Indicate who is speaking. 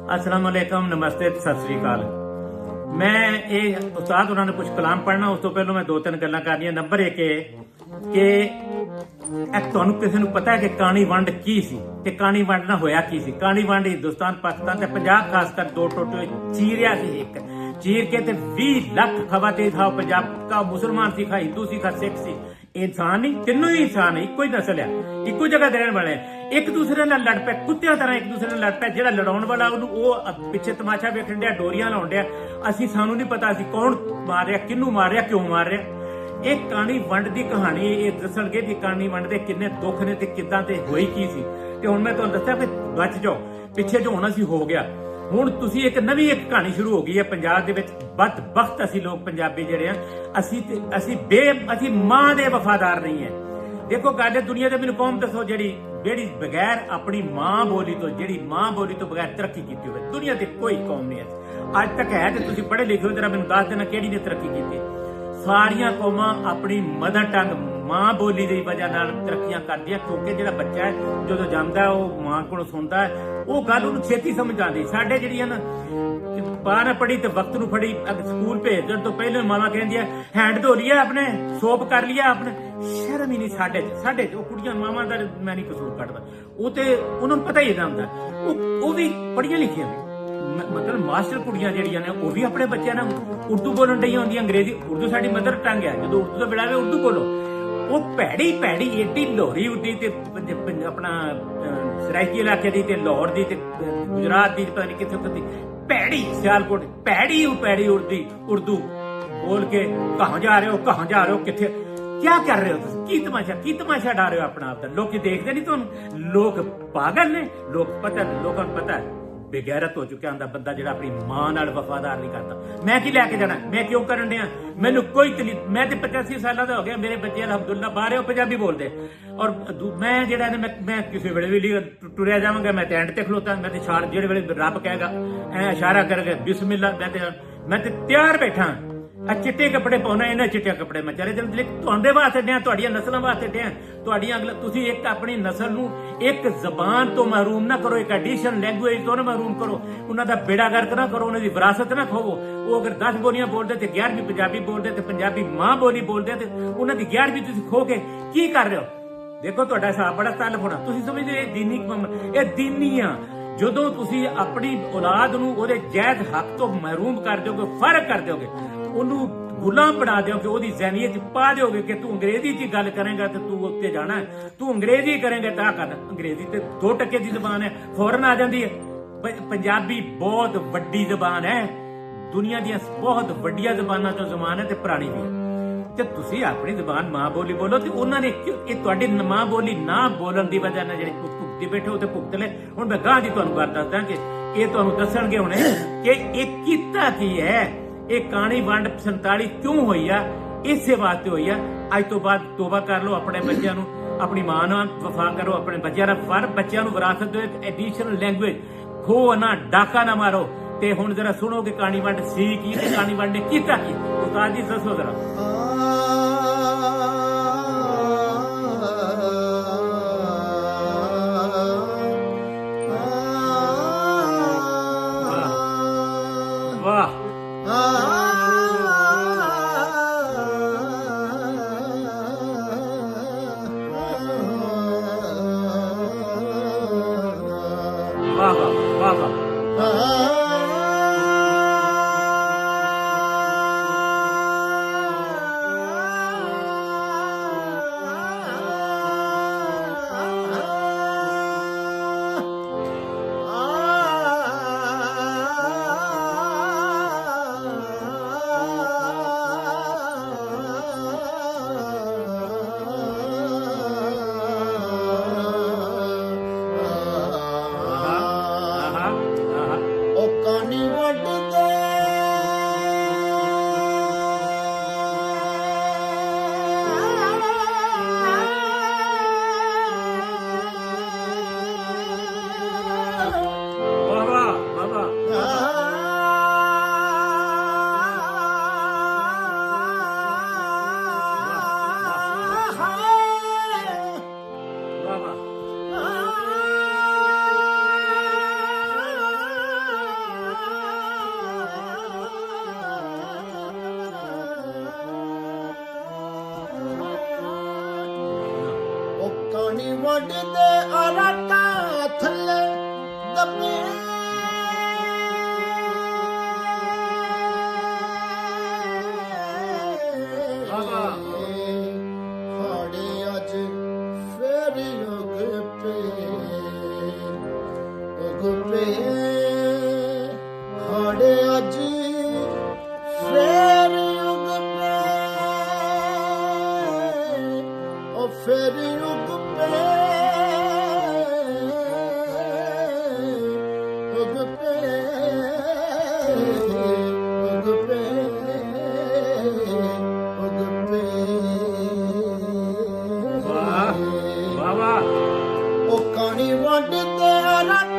Speaker 1: अस्सलाम वालेकुम, नमस्ते, सत श्री अकाल। मैं ये उस्ताद उन्होंने कुछ कलाम पढ़ना, उस तो पहले मैं दो तीन गल्लां करनियां। नंबर एक कि ਤੁਹਾਨੂੰ ਕਿਸੇ ਨੂੰ ਪਤਾ ਹੈ ਕਿ ਕਾਣੀ ਵੰਡ ਕੀ ਸੀ ਤੇ ਕਾਣੀ ਵੰਡ ਨਾਲ ਹੋਇਆ ਕੀ ਸੀ। ਕਾਣੀ ਵੰਡ ਹਿੰਦੁਸਤਾਨ, ਪਾਕਿਸਤਾਨ ਤੇ ਪੰਜਾਬ ਖਾਸ ਕਰ ਦੋ ਟੋਟੇ ਚੀਰਿਆ ਸੀ। ਇੱਕ ਚੀਰ ਕੇ ਤੇ 20 ਲੱਖ ਖਵਾਤੀਨ ਥਾ ਪੰਜਾਬ ਦਾ, ਮੁਸਲਮਾਨ ਸਿੱਖਾ, ਹਿੰਦੂ ਸਿੱਖਾ, ਸਿੱਖ ਸੀ। ਇਨਸਾਨ ਨਹੀਂ, ਤਿੰਨੋਂ ਹੀ ਇਨਸਾਨ, ਇੱਕੋ ਹੀ ਨਸਲ ਆ, ਇੱਕੋ ਜਗ੍ਹਾ ਦੇ ਰਹਿਣ ਵਾਲੇ। ਇੱਕ ਦੂਸਰੇ ਨਾਲ ਲੜ ਪਏ, ਕੁੱਤਿਆਂ ਤਰ੍ਹਾਂ ਇੱਕ ਦੂਸਰੇ ਨਾਲ ਲੜ ਪਏ। ਜਿਹੜਾ ਲੜਾਉਣ ਵਾਲਾ ਉਹਨੂੰ ਉਹ ਪਿੱਛੇ ਤਮਾਸ਼ਾ ਵੇਖਣ ਡਿਆ, ਡੋਰੀਆਂ ਲਾਉਣ ਡਿਆ। ਸਾਨੂੰ ਨਹੀਂ ਪਤਾ ਸੀ ਕੌਣ ਮਾਰ ਰਿਹਾ, ਕਿਹਨੂੰ ਮਾਰ ਰਿਹਾ, ਕਿਉਂ ਮਾਰ ਰਿਹਾ। ਇਹ ਕਾਣੀ ਵੰਡ ਦੀ ਕਹਾਣੀ ਇਹ ਦੱਸਣਗੇ ਕਿ ਕਾਣੀ ਵੰਡ ਦੇ ਕਿੰਨੇ ਦੁੱਖ ਨੇ ਤੇ ਕਿੱਦਾਂ ਤੇ ਹੋਈ ਕੀ ਸੀ। ਤੇ ਹੁਣ ਮੈਂ ਤੁਹਾਨੂੰ ਦੱਸਿਆ ਵੀ ਬਚ ਜਾਓ, ਪਿੱਛੇ ਜੋ ਹੋਣਾ ਸੀ ਹੋ ਗਿਆ। ਹੁਣ ਤੁਸੀਂ ਇੱਕ ਨਵੀਂ ਕਹਾਣੀ ਸ਼ੁਰੂ ਹੋ ਗਈ ਹੈ ਪੰਜਾਬ ਦੇ ਵਿੱਚ। ਬਦਬਖਤ ਅਸੀਂ ਲੋਕ ਪੰਜਾਬੀ ਜਿਹੜੇ ਆ, ਅਸੀਂ ਮਾਂ ਦੇ ਵਫਾਦਾਰ ਨਹੀਂ ਹੈ। ਦੇਖੋ ਗੱਲ ਦੁਨੀਆ ਦੇ ਮੈਨੂੰ ਕੌਮ ਦੱਸੋ ਜਿਹੜੀ ਬਗੈਰ ਆਪਣੀ ਮਾਂ ਬੋਲੀ ਤੋਂ ਬਗੈਰ ਤਰੱਕੀ ਕੀਤੀ ਹੋਵੇ। ਦੁਨੀਆ ਤੇ ਕੋਈ ਕੌਮ ਨਹੀਂ ਹੈ ਅੱਜ ਤੱਕ ਹੈ। ਤੇ ਤੁਸੀਂ ਪੜ੍ਹੇ ਲਿਖੇ ਹੋ, ਜਰਾ ਮੈਨੂੰ ਦੱਸ ਦੇਣਾ ਕਿਹੜੀ ਨੇ ਤਰੱਕੀ ਕੀਤੀ। ਸਾਰੀਆਂ ਕੌਮਾਂ ਆਪਣੀ ਮਦਰ ਟੰਗ ਮਾਂ ਬੋਲੀ ਦੀ ਵਜ੍ਹਾ ਨਾਲ ਤਰੱਕੀਆਂ ਕਰਦੀਆਂ, ਕਿਉਂਕਿ ਜਿਹੜਾ ਬੱਚਾ ਹੈ ਜਦੋਂ ਜੰਮਦਾ ਉਹ ਮਾਂ ਕੋਲੋਂ ਸੁਣਦਾ ਹੈ, ਉਹ ਗੱਲ ਉਹਨੂੰ ਛੇਤੀ ਸਮਝ ਆਉਂਦੀ। ਸਾਡੇ ਜਿਹੜੀਆਂ ਨਾ ਬਾਹਰ ਪੜੀ ਤੇ ਵਕਤ ਨੂੰ ਫੜੀ, ਸਕੂਲ ਭੇਜਣ ਤੋਂ ਪਹਿਲਾਂ ਮਾਵਾਂ ਕਹਿੰਦੀਆਂ ਹੈਂਡ ਧੋ ਲਿਆ ਆਪਣੇ, ਸੋਪ ਕਰ ਲਿਆ ਆਪਣੇ। ਸ਼ਰਮ ਹੀ ਨਹੀਂ ਸਾਡੇ ਉਹ ਕੁੜੀਆਂ ਮਾਵਾਂ ਦਾ ਮੈਂ ਨਹੀਂ ਕਸੂਰ ਕੱਢਦਾ, ਉਹ ਤੇ ਉਹਨਾਂ ਨੂੰ ਪਤਾ ਹੀ ਇਹਦਾ ਹੁੰਦਾ। ਉਹ ਵੀ ਪੜ੍ਹੀਆਂ ਲਿਖੀਆਂ ਨੇ, ਮਤਲਬ ਮਾਸਟਰ ਕੁੜੀਆਂ ਜਿਹੜੀਆਂ ਨੇ ਉਹ ਵੀ ਆਪਣੇ ਬੱਚਿਆਂ ਨਾਲ ਉਰਦੂ ਬੋਲਣ ਡਈਆਂ ਹੁੰਦੀਆਂ। ਅੰਗਰੇਜ਼ੀ, ਉਰਦੂ ਸਾਡੀ ਮਦਰ ਟੰਗ ਹੈ, ਜਦੋਂ ਉਰਦੂ ਤੋਂ ਬਿਲਾਵੇ ਉਰਦੂ ਬੋਲੋ। ਉਹ ਭੈੜੀ ਏਡੀ ਲੋਹਰੀ ਉੱਡੀ ਤੇ ਆਪਣਾ ਸਰਾਇਕੀ ਇਲਾਕੇ ਦੀ ਤੇ ਲਾਹੌਰ ਦੀ ਤੇ ਗੁਜਰਾਤ ਦੀ ਪਤਾ ਨਹੀਂ ਕਿੱਥੇ ਭੈੜੀ ਸਿਆਲਕੋਟ ਭੈੜੀ ਉਰਦੂ ਬੋਲ ਕੇ ਕਹਾਂ ਜਾ ਰਹੇ ਹੋ ਕਿੱਥੇ क्या कर रहे हो तुम? की तमाशा डा रहे हो अपना आप? लोग देखते नहीं तुम? लोग पागल ने, लोगों को पता है बेगैरत हो चुका आंदा बंदा जो अपनी मां नाल वफादार नहीं करता। मैं की लैके जाना, मैं क्यों करन दिया? मैनू कोई तकलीफ, मैं तो 85 साल का हो गया, मेरे बच्चे अलहमदुल्ला बाहर पंजाबी बोलते। और मैं जो मैं किसी वेले भी टुरया जावांगा, मैं तो एंड ते खलोता, मैं तो इशारा जेड़े वेले रब कहेगा ऐ इशारा करके बिस्मिल्लाह, मैं तो तैयार बैठा। चिट्टे कपड़े पाउना, इन्हें चिट्टे कपड़े मैं चले चलते तुहाडे वास्ते दिया, तुहाडियां नस्लां वास्ते दिया। तुहाडियां अगला तुसीं एक अपनी नस्ल नूं एक जबान तो महरूम ना करो, एक एडिशन लैंगुएज तो ना महरूम करो, उन्हां दा बेड़ा गर्क ना करो, उन्हां दी विरासत ना खोवो। वो अगर 10 बोलियां बोलदे ते 11वीं पंजाबी बोलदे ते पंजाबी मां बोली बोलदे ते उन्हां दी 11वीं तुसीं खो के की कर रहे हो? देखो तुहाडा हिसाब बड़ा तलब होना। तुसीं समझदे ये दीनी दीनी आ। ਜਦੋਂ ਤੁਸੀਂ ਆਪਣੀ ਔਲਾਦ ਨੂੰ ਉਹਦੇ ਜਾਇਜ਼ ਹੱਕ ਤੋਂ ਮਹਿਰੂਮ ਕਰ ਦਿਓਗੇ, ਫਰਕ ਕਰ ਦਿਓਗੇ, ਉਹਨੂੰ ਗੁਲਾਮ ਬਣਾ ਦਿਓਗੇ, ਉਹਦੀ ਜ਼ਹਿਨੀਅਤ ਚ ਪਾ ਦਿਓਗੇ ਕਿ ਤੂੰ ਅੰਗਰੇਜ਼ੀ ਚ ਗੱਲ ਕਰੇਗਾ ਤੇ ਤੂੰ ਉੱਤੇ ਜਾਣਾ, ਤੂੰ ਅੰਗਰੇਜ਼ੀ ਕਰੇਗਾ ਤਾਂ ਕਰਨਾ। ਅੰਗਰੇਜ਼ੀ ਤੇ 2% ਦੀ ਜ਼ਬਾਨ ਹੈ, ਫੌਰਨ ਆ ਜਾਂਦੀ ਹੈ। ਪੰਜਾਬੀ ਬਹੁਤ ਵੱਡੀ ਜ਼ਬਾਨ ਹੈ, ਦੁਨੀਆ ਦੀਆਂ ਬਹੁਤ ਵੱਡੀਆਂ ਜ਼ਬਾਨਾਂ ਚੋਂ ਜ਼ਬਾਨ ਹੈ ਤੇ ਪੁਰਾਣੀ ਵੀ ਹੈ। ਤੇ ਤੁਸੀਂ ਆਪਣੀ ਜ਼ਬਾਨ ਮਾਂ ਬੋਲੀ ਬੋਲੋ ਤੇ ਉਹਨਾਂ ਨੇ ਇਹ ਤੁਹਾਡੀ ਮਾਂ ਬੋਲੀ ਨਾ ਬੋਲਣ ਦੀ ਵਜ੍ਹਾ ਨਾਲ ਜਿਹੜੇ ਭੁਗਤੀ ਬੈਠੇ ਉਹ ਤੇ ਭੁਗਤ ਲੈ। ਹੁਣ ਮੈਂ ਗਾਂ ਦੀ ਤੁਹਾਨੂੰ ਗੱਲ ਦੱਸਦਾ ਕਿ ਇਹ ਤੁਹਾਨੂੰ ਦੱਸਣਗੇ ਹੁਣੇ ਕਿ ਇਹ ਕੀਤਾ ਕੀ ਹੈ। ਇਹ ਕਾਣੀ ਵੰਡ 47 ਕਿਉਂ ਹੋਈ ਆ? ਇਸੇ ਵਾਸਤੇ ਹੋਈ ਆ। ਅੱਜ ਤੋਂ ਬਾਅਦ ਤੋਬਾ ਕਰ ਲਓ, ਆਪਣੇ ਬੱਚਿਆਂ ਨੂੰ ਆਪਣੀ ਮਾਂ ਨਾਲ ਵਫਾ ਕਰੋ, ਆਪਣੇ ਬੱਚਿਆਂ ਦਾ ਬੱਚਿਆਂ ਨੂੰ ਵਿਰਾਸਤ ਦਿਓ, ਇੱਕ ਐਡੀਸ਼ਨਲ ਲੈਂਗੁਏਜ ਖੋ ਨਾ, ਡਾਕਾ ਨਾ ਮਾਰੋ। ਤੇ ਹੁਣ ਜਰਾ ਸੁਣੋ ਕਿ ਕਾਣੀ ਵੰਡ ਸੀ ਕੀ ਤੇ ਕਾਣੀ ਵੰਡ ਨੇ ਕੀਤਾ ਕੀ। ਉਸਤਾਦ ਜੀ ਦੱਸੋ ਜਰਾ। वाह वाह वाह वाह।
Speaker 2: ਕਾਣੀ ਵੱਢਦੇ ਆਰਾਟਾਂ ਥੱਲੇ ਦੱਬੇ ਹਾੜੇ ਅੱਜ ਫੇਰ ਉਗ ਪਏ ਹਾੜੇ ਅੱਜ ਫੇਰ ਉਗ ਪਏ ਉਹ ਫੇਰ ਉਗ ਪਏ ਉਗ ਪਏ ਉਗ ਪਏ ਉਗ ਪਏ
Speaker 1: ਵਾਹ ਵਾਹ ਵਾਹ
Speaker 2: ਉਹ ਕਾਣੀ ਵੱਢਦੇ ਆਰਾਟਾਂ